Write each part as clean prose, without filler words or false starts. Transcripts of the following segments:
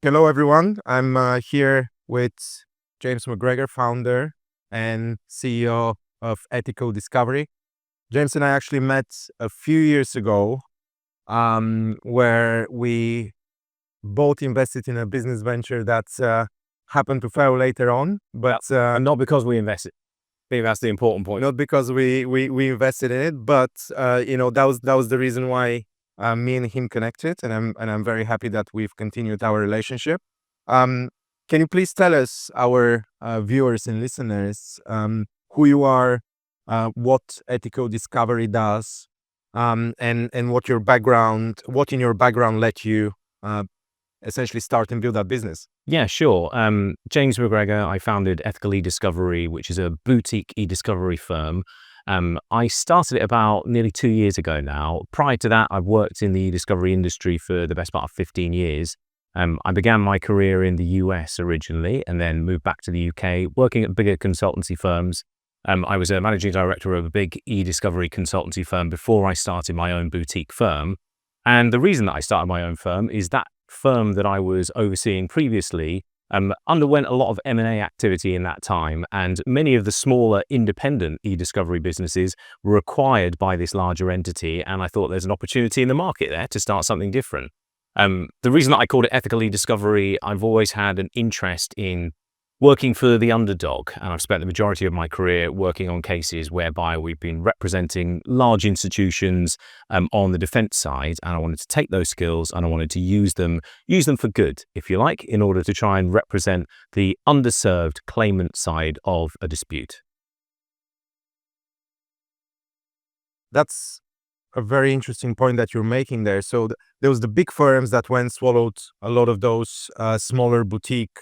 Hello, everyone. I'm here with James MacGregor, founder and CEO of eDiscovery. James and I actually met a few years ago, where we both invested in a business venture that happened to fail later on, but And not because we invested. I think that's the important point. not because we invested in it, but that was the reason why me and him connected, and I'm very happy that we've continued our relationship. Um, can you please tell us, our viewers and listeners, who you are, what Ethical Discovery does, and what in your background led you uh, essentially start and build that business? Yeah, sure. James MacGregor, I founded Ethical eDiscovery, which is a boutique eDiscovery firm. I started it about nearly 2 years ago now. Prior to that, I've worked in the eDiscovery industry for the best part of 15 years. I began my career in the US originally and then moved back to the UK, working at bigger consultancy firms. I was a managing director of a big eDiscovery consultancy firm before I started my own boutique firm. And the reason that I started my own firm is that firm that I was overseeing previously underwent a lot of M&A activity in that time, and many of the smaller independent e-discovery businesses were acquired by this larger entity, and I thought there's an opportunity in the market there to start something different. The reason that I called it ethical e-discovery, I've always had an interest in working for the underdog, and I've spent the majority of my career working on cases whereby we've been representing large institutions on the defense side, and I wanted to take those skills and I wanted to use them for good, if you like, in order to try and represent the underserved claimant side of a dispute. That's a very interesting point that you're making there. So there was the big firms that went swallowed a lot of those smaller boutique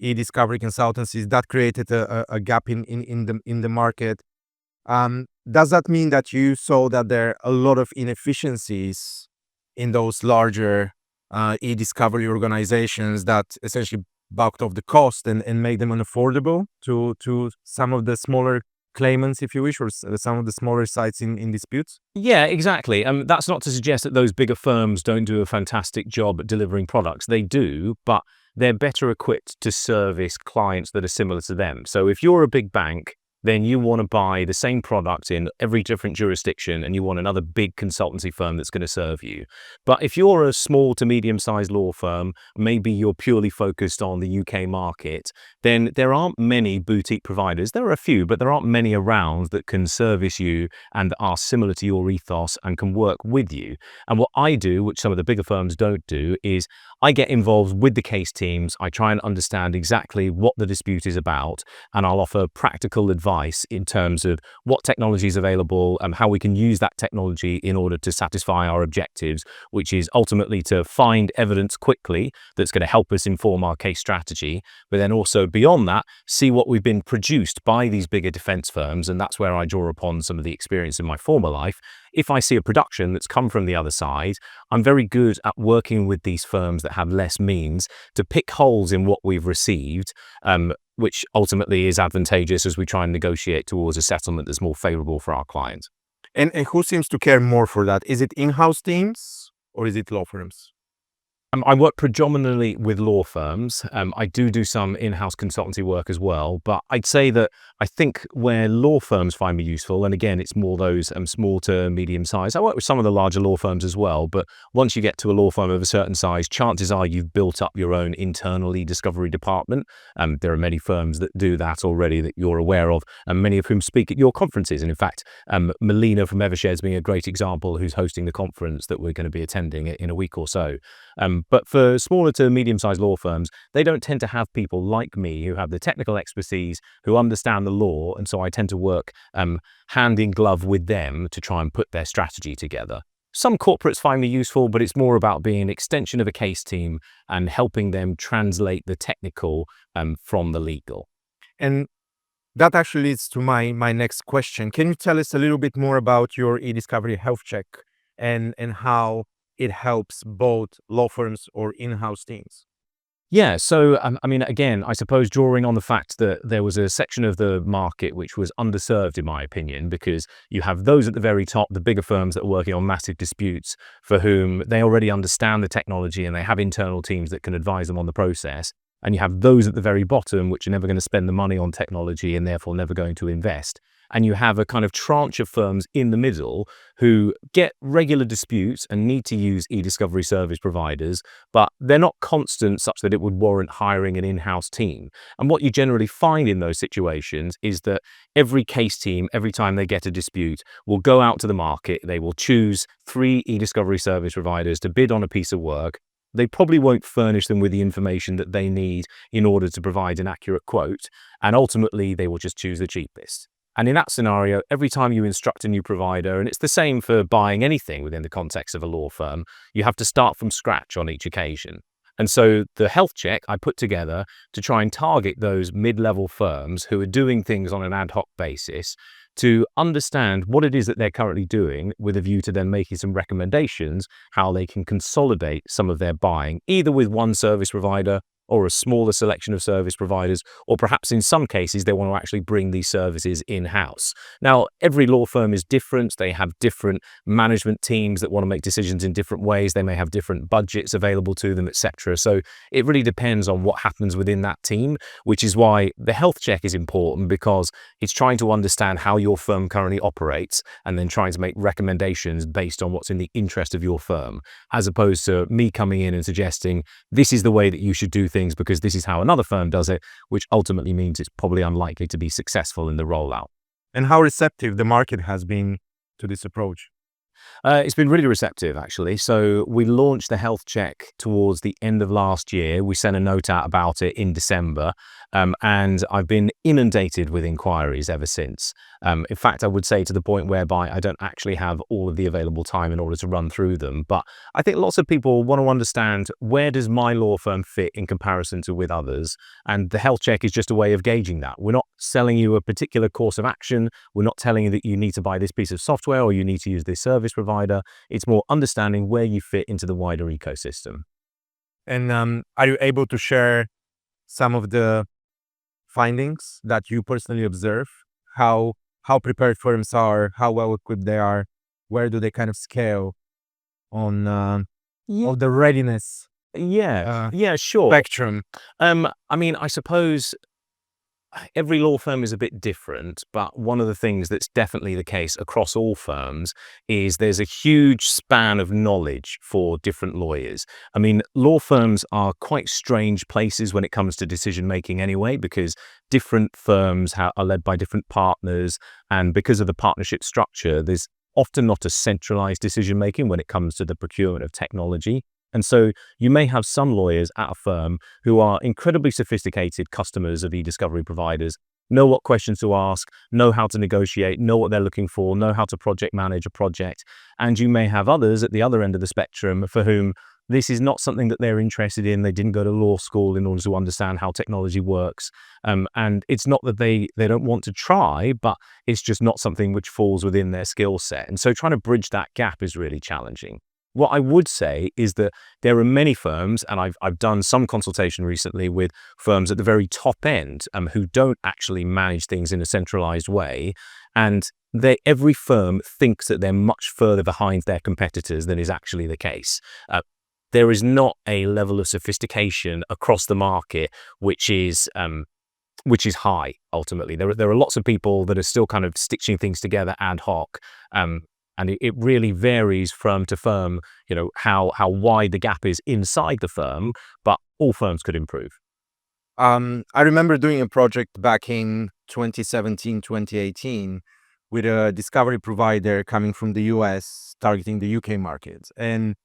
e-discovery consultancies. That created a gap in the market. Does that mean that you saw that there are a lot of inefficiencies in those larger e-discovery organizations that essentially bulked off the cost and made them unaffordable to some of the smaller claimants, if you wish, or some of the smaller sites in disputes? Yeah, exactly. That's not to suggest that those bigger firms don't do a fantastic job at delivering products. They do, but they're better equipped to service clients that are similar to them. So if you're a big bank, then you want to buy the same product in every different jurisdiction and you want another big consultancy firm that's going to serve you. But if you're a small to medium-sized law firm, maybe you're purely focused on the UK market, then there aren't many boutique providers. There are a few, but there aren't many around that can service you and are similar to your ethos and can work with you. And what I do, which some of the bigger firms don't do, is I get involved with the case teams. I try and understand exactly what the dispute is about, and I'll offer practical advice in terms of what technology is available and how we can use that technology in order to satisfy our objectives, which is ultimately to find evidence quickly that's going to help us inform our case strategy, but then also beyond that, see what we've been produced by these bigger defense firms. And that's where I draw upon some of the experience in my former life. If I see a production that's come from the other side, I'm very good at working with these firms that have less means to pick holes in what we've received, which ultimately is advantageous as we try and negotiate towards a settlement that's more favorable for our client. And who seems to care more for that? Is it in-house teams or is it law firms? I work predominantly with law firms. I do some in-house consultancy work as well, but I'd say that I think where law firms find me useful, and again, it's more those small to medium size. I work with some of the larger law firms as well, but once you get to a law firm of a certain size, chances are you've built up your own internal e-discovery department. There are many firms that do that already that you're aware of, and many of whom speak at your conferences. And in fact, Melina from Evershares being a great example, who's hosting the conference that we're going to be attending in a week or so. But for smaller to medium-sized law firms, they don't tend to have people like me who have the technical expertise, who understand the law, and so I tend to work hand in glove with them to try and put their strategy together. Some corporates find me useful, but it's more about being an extension of a case team and helping them translate the technical from the legal. And that actually leads to my next question. Can you tell us a little bit more about your eDiscovery health check and how it helps both law firms or in-house teams? Yeah, so I mean, again, I suppose drawing on the fact that there was a section of the market which was underserved, in my opinion, because you have those at the very top, the bigger firms that are working on massive disputes, for whom they already understand the technology and they have internal teams that can advise them on the process. And you have those at the very bottom, which are never going to spend the money on technology and therefore never going to invest. And you have a kind of tranche of firms in the middle who get regular disputes and need to use eDiscovery service providers, but they're not constant such that it would warrant hiring an in-house team. And what you generally find in those situations is that every case team, every time they get a dispute, will go out to the market. They will choose 3 eDiscovery service providers to bid on a piece of work. They probably won't furnish them with the information that they need in order to provide an accurate quote. And ultimately, they will just choose the cheapest. And in that scenario, every time you instruct a new provider, and it's the same for buying anything within the context of a law firm, you have to start from scratch on each occasion. And so the health check I put together to try and target those mid-level firms who are doing things on an ad hoc basis to understand what it is that they're currently doing with a view to then making some recommendations how they can consolidate some of their buying, either with one service provider or a smaller selection of service providers, or perhaps in some cases they want to actually bring these services in-house. Now, every law firm is different. They have different management teams that want to make decisions in different ways. They may have different budgets available to them, etc. So it really depends on what happens within that team, which is why the health check is important, because it's trying to understand how your firm currently operates and then trying to make recommendations based on what's in the interest of your firm, as opposed to me coming in and suggesting this is the way that you should do things because this is how another firm does it, which ultimately means it's probably unlikely to be successful in the rollout. And how receptive the market has been to this approach? It's been really receptive, actually. So we launched the health check towards the end of last year. We sent a note out about it in December, and I've been inundated with inquiries ever since. In fact, I would say to the point whereby I don't actually have all of the available time in order to run through them. But I think lots of people want to understand, where does my law firm fit in comparison to with others? And the health check is just a way of gauging that. We're not selling you a particular course of action. We're not telling you that you need to buy this piece of software or you need to use this service provider. It's more understanding where you fit into the wider ecosystem. And are you able to share some of the findings that you personally observe? How prepared firms are, how well equipped they are, where do they kind of scale on Yeah, of the readiness yeah, sure. spectrum? I mean, I suppose every law firm is a bit different, but one of the things that's definitely the case across all firms is there's a huge span of knowledge for different lawyers. I mean, law firms are quite strange places when it comes to decision making anyway, because different firms are led by different partners, and because of the partnership structure, there's often not a centralized decision making when it comes to the procurement of technology. And so you may have some lawyers at a firm who are incredibly sophisticated customers of eDiscovery providers, know what questions to ask, know how to negotiate, know what they're looking for, know how to project manage a project. And you may have others at the other end of the spectrum for whom this is not something that they're interested in. They didn't go to law school in order to understand how technology works. And it's not that they don't want to try, but it's just not something which falls within their skill set. And so trying to bridge that gap is really challenging. What I would say is that there are many firms, and I've done some consultation recently with firms at the very top end who don't actually manage things in a centralized way, and every firm thinks that they're much further behind their competitors than is actually the case. There is not a level of sophistication across the market which is high. Ultimately, there are lots of people that are still kind of stitching things together ad hoc. And it really varies firm to firm, how wide the gap is inside the firm, but all firms could improve. I remember doing a project back in 2017, 2018 with a discovery provider coming from the US targeting the UK market. And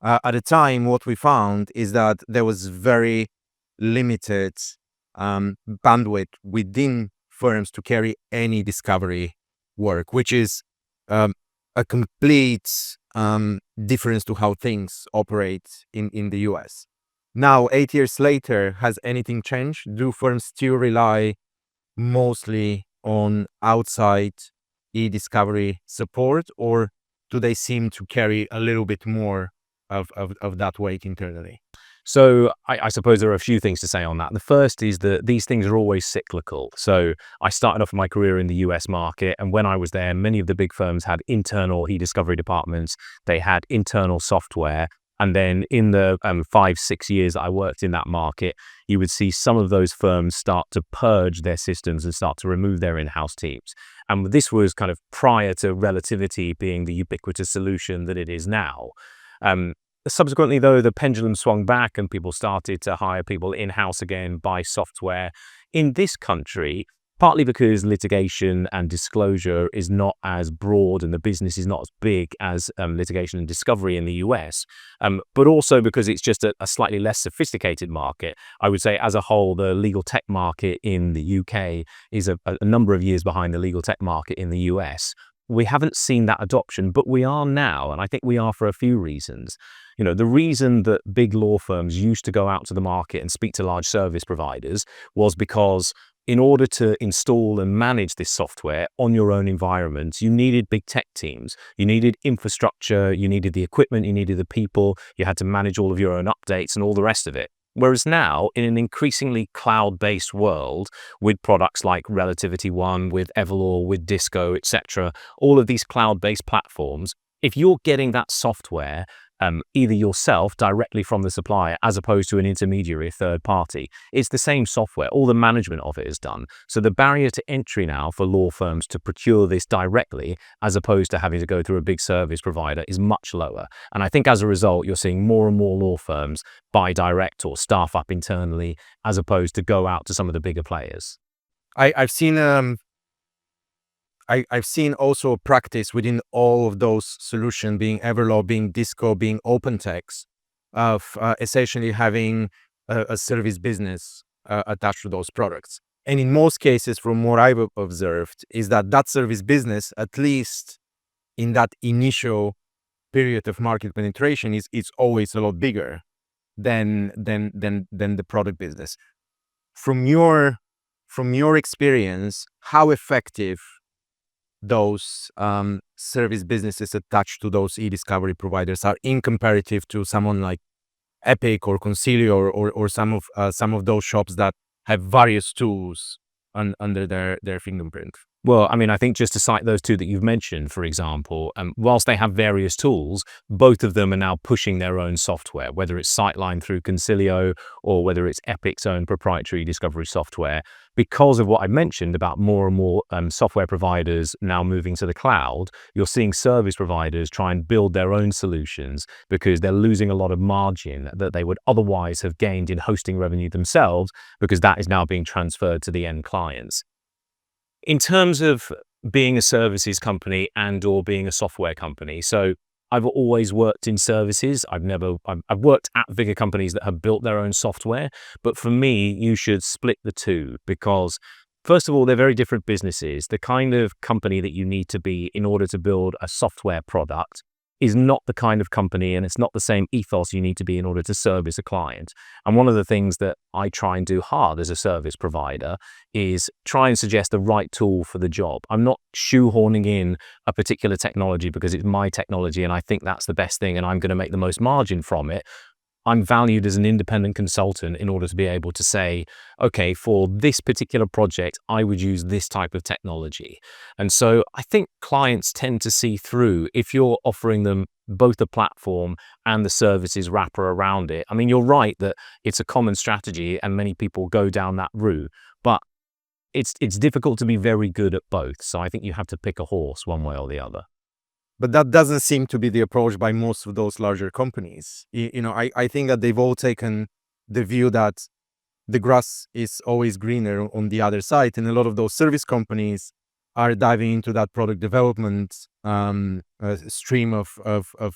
at the time, what we found is that there was very limited bandwidth within firms to carry any discovery work, which is um, a complete difference to how things operate in the US. Now, 8 years later, has anything changed? Do firms still rely mostly on outside e-discovery support, or do they seem to carry a little bit more of that weight internally? So I suppose there are a few things to say on that. The first is that these things are always cyclical. So I started off my career in the US market, and when I was there, many of the big firms had internal eDiscovery departments. They had internal software. And then in the 5-6 years that I worked in that market, you would see some of those firms start to purge their systems and start to remove their in-house teams. And this was kind of prior to Relativity being the ubiquitous solution that it is now. Subsequently, though, the pendulum swung back and people started to hire people in-house again, buy software. In this country, partly because litigation and disclosure is not as broad and the business is not as big as litigation and discovery in the US, but also because it's just a slightly less sophisticated market. I would say as a whole, the legal tech market in the UK is a number of years behind the legal tech market in the US. We haven't seen that adoption, but we are now, and I think we are for a few reasons. The reason that big law firms used to go out to the market and speak to large service providers was because in order to install and manage this software on your own environment, you needed big tech teams. You needed infrastructure, you needed the equipment, you needed the people, you had to manage all of your own updates and all the rest of it. Whereas now, in an increasingly cloud-based world, with products like Relativity One, with Everlaw, with Disco, etc., all of these cloud-based platforms, if you're getting that software either yourself directly from the supplier as opposed to an intermediary, a third party, it's the same software. All the management of it is done. So the barrier to entry now for law firms to procure this directly as opposed to having to go through a big service provider is much lower. And I think as a result, you're seeing more and more law firms buy direct or staff up internally as opposed to go out to some of the bigger players. I've seen I've seen also practice within all of those solutions, being Everlaw, being Disco, being OpenText, of essentially having a service business attached to those products. And in most cases, from what I've observed, is that service business, at least in that initial period of market penetration, is always a lot bigger than the product business. From your experience, how effective those service businesses attached to those eDiscovery providers are in comparative to someone like Epic or Concilio or some of those shops that have various tools under their fingerprint? Well, I mean, I think just to cite those two that you've mentioned, for example, whilst they have various tools, both of them are now pushing their own software, whether it's Sightline through Concilio or whether it's Epic's own proprietary discovery software. Because of what I mentioned about more and more software providers now moving to the cloud, you're seeing service providers try and build their own solutions because they're losing a lot of margin that they would otherwise have gained in hosting revenue themselves, because that is now being transferred to the end clients. In terms of being a services company and or being a software company, so I've always worked in services. I've worked at bigger companies that have built their own software. But for me, you should split the two because, first of all, they're very different businesses. The kind of company that you need to be in order to build a software product is not the kind of company, and it's not the same ethos you need to be in order to service a client. And one of the things that I try and do hard as a service provider is try and suggest the right tool for the job. I'm not shoehorning in a particular technology because it's my technology and I think that's the best thing and I'm going to make the most margin from it. I'm valued as an independent consultant in order to be able to say, okay, for this particular project, I would use this type of technology. And so I think clients tend to see through if you're offering them both the platform and the services wrapper around it. I mean, you're right that it's a common strategy and many people go down that route, but it's difficult to be very good at both. So I think you have to pick a horse one way or the other. But that doesn't seem to be the approach by most of those larger companies. I think that they've all taken the view that the grass is always greener on the other side. And a lot of those service companies are diving into that product development stream of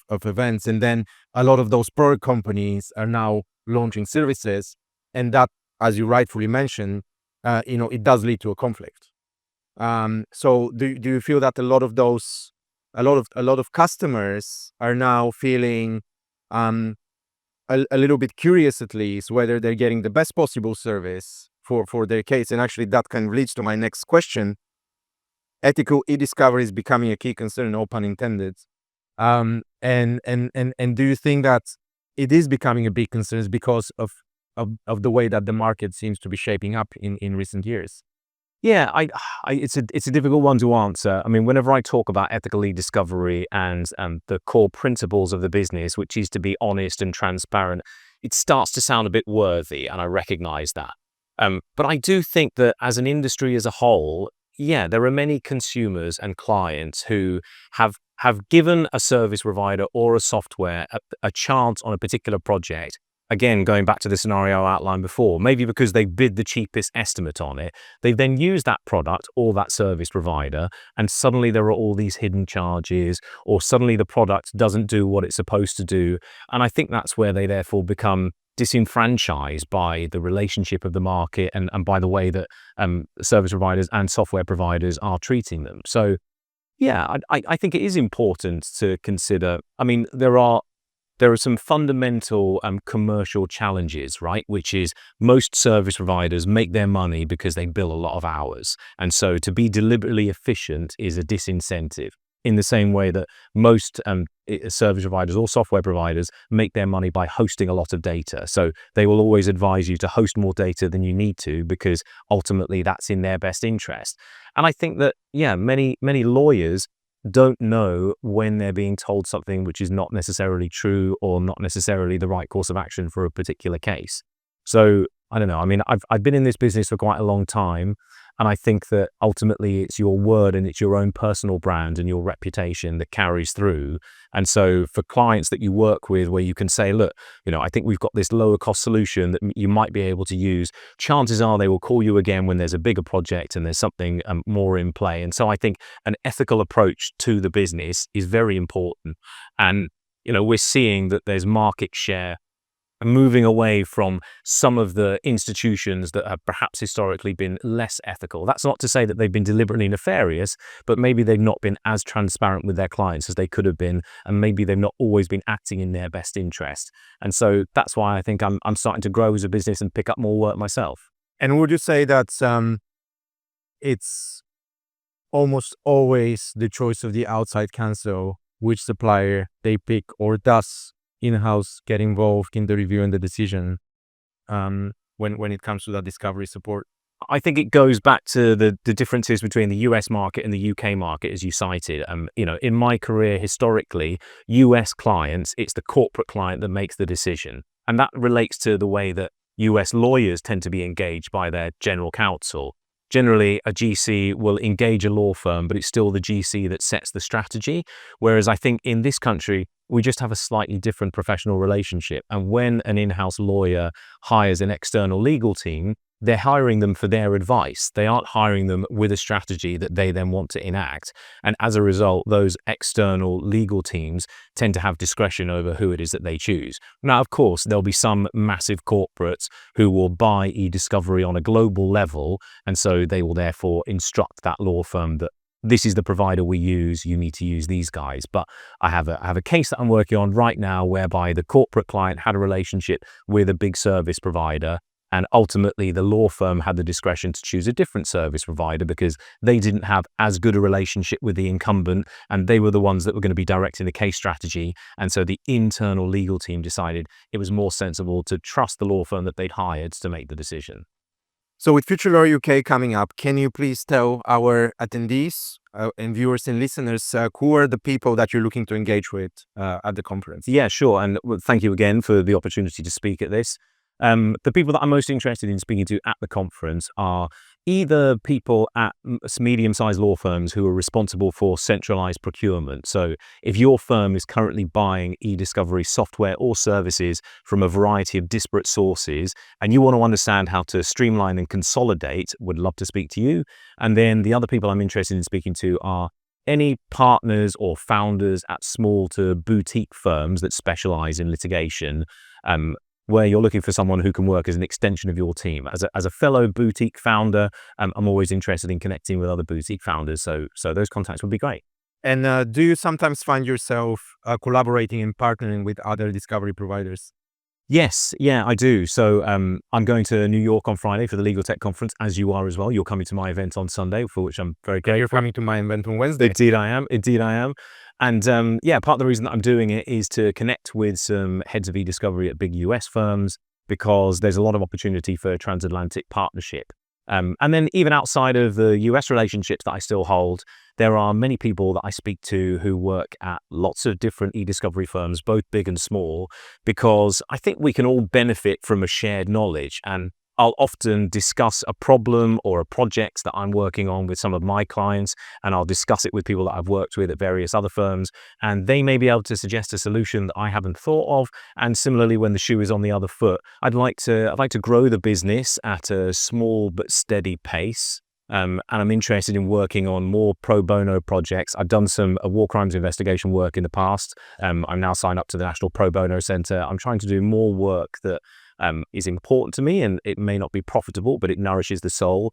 events. And then a lot of those product companies are now launching services. And that, as you rightfully mentioned, it does lead to a conflict. So do you feel that a lot of customers are now feeling a little bit curious, at least, whether they're getting the best possible service for their case? And actually, that kind of leads to my next question. Ethical eDiscovery is becoming a key concern, no pun intended. And do you think that it is becoming a big concern because of the way that the market seems to be shaping up in recent years. Yeah, it's a difficult one to answer. I mean, whenever I talk about ethical e-discovery and the core principles of the business, which is to be honest and transparent, it starts to sound a bit worthy, and I recognize that. But I do think that as an industry as a whole, yeah, there are many consumers and clients who have given a service provider or a software a chance on a particular project. Again, going back to the scenario I outlined before, maybe because they bid the cheapest estimate on it, they then use that product or that service provider, and suddenly there are all these hidden charges, or suddenly the product doesn't do what it's supposed to do. And I think that's where they therefore become disenfranchised by the relationship of the market and by the way that service providers and software providers are treating them. So, yeah, I think it is important to consider. I mean, there are some fundamental commercial challenges, right? Which is most service providers make their money because they bill a lot of hours. And so to be deliberately efficient is a disincentive, in the same way that most service providers or software providers make their money by hosting a lot of data. So they will always advise you to host more data than you need to, because ultimately that's in their best interest. And I think that, yeah, many lawyers don't know when they're being told something which is not necessarily true or not necessarily the right course of action for a particular case. So I don't know. I mean, I've been in this business for quite a long time, and I think that ultimately it's your word and it's your own personal brand and your reputation that carries through. And so for clients that you work with, where you can say, look, I think we've got this lower cost solution that you might be able to use, chances are they will call you again when there's a bigger project and there's something more in play. And so I think an ethical approach to the business is very important. And, we're seeing that there's market share moving away from some of the institutions that have perhaps historically been less ethical. That's not to say that they've been deliberately nefarious, but maybe they've not been as transparent with their clients as they could have been, and maybe they've not always been acting in their best interest. And so that's why I think I'm starting to grow as a business and pick up more work myself. And would you say that it's almost always the choice of the outside counsel which supplier they pick, or does in-house get involved in the review and the decision when it comes to that discovery support? I think it goes back to the differences between the US market and the UK market, as you cited. In my career, historically, US clients, it's the corporate client that makes the decision. And that relates to the way that US lawyers tend to be engaged by their general counsel. Generally, a GC will engage a law firm, but it's still the GC that sets the strategy. Whereas I think in this country, we just have a slightly different professional relationship. And when an in-house lawyer hires an external legal team, they're hiring them for their advice. They aren't hiring them with a strategy that they then want to enact. And as a result, those external legal teams tend to have discretion over who it is that they choose. Now, of course, there'll be some massive corporates who will buy eDiscovery on a global level. And so they will therefore instruct that law firm that this is the provider we use, you need to use these guys. But I have a case that I'm working on right now whereby the corporate client had a relationship with a big service provider, and ultimately the law firm had the discretion to choose a different service provider because they didn't have as good a relationship with the incumbent, and they were the ones that were going to be directing the case strategy. And so the internal legal team decided it was more sensible to trust the law firm that they'd hired to make the decision. So with Future Law UK coming up, can you please tell our attendees and viewers and listeners who are the people that you're looking to engage with at the conference? Yeah, sure. And thank you again for the opportunity to speak at this. The people that I'm most interested in speaking to at the conference are either people at medium-sized law firms who are responsible for centralized procurement. So if your firm is currently buying eDiscovery software or services from a variety of disparate sources, and you want to understand how to streamline and consolidate, would love to speak to you. And then the other people I'm interested in speaking to are any partners or founders at small to boutique firms that specialize in litigation, where you're looking for someone who can work as an extension of your team. As a fellow boutique founder, I'm always interested in connecting with other boutique founders, so those contacts would be great. And do you sometimes find yourself collaborating and partnering with other discovery providers? Yes, yeah, I do. So I'm going to New York on Friday for the Legal Tech Conference, as you are as well. You're coming to my event on Sunday, for which I'm very grateful. You're coming to my event on Wednesday. Indeed I am. And part of the reason that I'm doing it is to connect with some heads of eDiscovery at big US firms, because there's a lot of opportunity for transatlantic partnership. And then even outside of the US relationships that I still hold, there are many people that I speak to who work at lots of different eDiscovery firms, both big and small, because I think we can all benefit from a shared knowledge. And I'll often discuss a problem or a project that I'm working on with some of my clients, and I'll discuss it with people that I've worked with at various other firms, and they may be able to suggest a solution that I haven't thought of. And similarly, when the shoe is on the other foot, I'd like to grow the business at a small but steady pace. And I'm interested in working on more pro bono projects. I've done some war crimes investigation work in the past. I'm now signed up to the National Pro Bono Centre. I'm trying to do more work that is important to me, and it may not be profitable, but it nourishes the soul.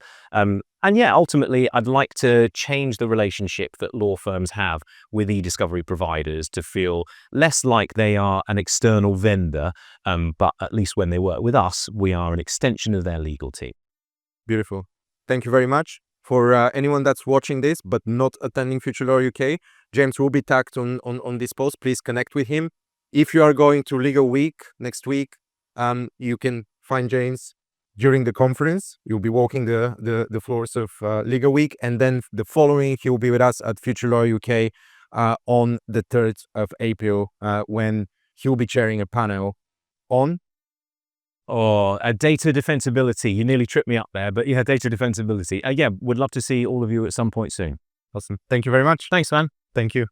Ultimately, I'd like to change the relationship that law firms have with eDiscovery providers to feel less like they are an external vendor, but at least when they work with us, we are an extension of their legal team. Beautiful. Thank you very much. For anyone that's watching this but not attending Future Law UK, James will be tagged on this post. Please connect with him. If you are going to Legal Week next week, you can find James during the conference. You'll be walking the floors of Legal Week, and then the following he'll be with us at Future Law UK on the 3rd of April when he'll be chairing a panel on data defensibility. You nearly tripped me up there, but yeah, data defensibility. Would love to see all of you at some point soon. Awesome. Thank you very much. Thanks, man. Thank you.